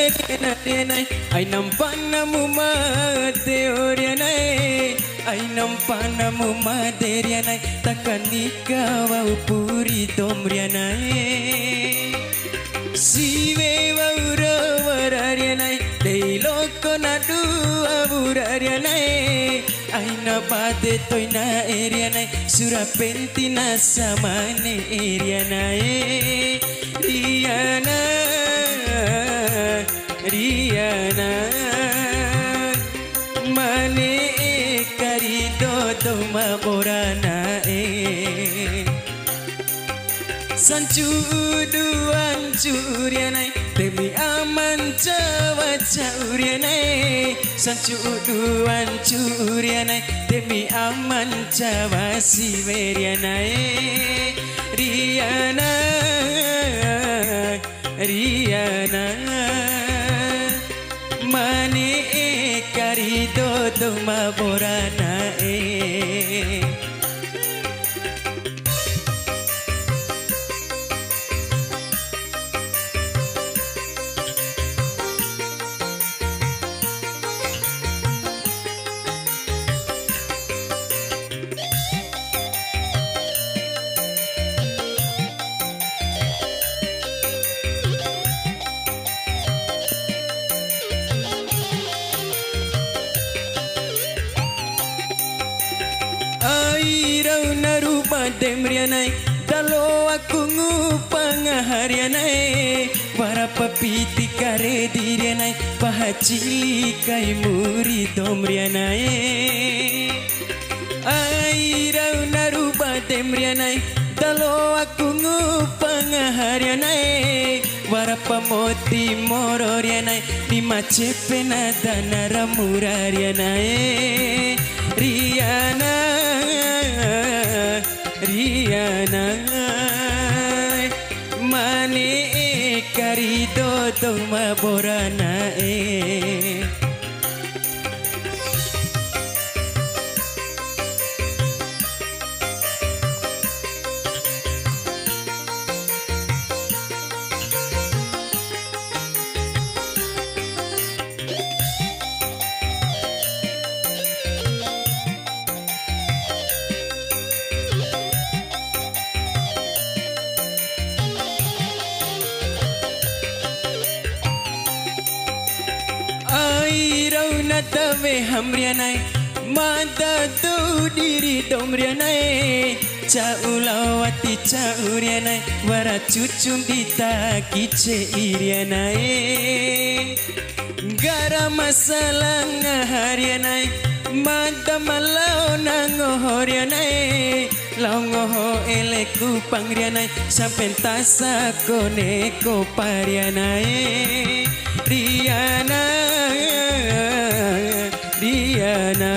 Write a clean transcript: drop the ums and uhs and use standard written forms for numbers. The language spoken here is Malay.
Rianai ai nampak namu mateorianai ai nampak namu maderianai takkan nikah puri tom rianai siwe waura wararianai dei loko nadu aburarianai aina bade toina erianai surapentina samane erianai Riana Riana mane karido doma borana sancu duan curianai demi aman jawa curianai sancu duan curianai demi aman jawa siberianai Riana Riana mane karido doma borana Airau narupa demrianai dalo aku ngupang harianai warapa piti kare dirianai pahacili kai muri domrianai Airau narupa demrianai dalo aku ngupang harianai warapa moti mororianai lima cepena danara murarianai Riana Riana mane karido doma borana Tave hamrianai mada tu diri domrianai caulawati caurianai wara cucum ditaki ceirianai gara masalah ngaharianai mada malau nangohorianai longoho eleku pangrianai sampai tasa koneko parianai Riana Riana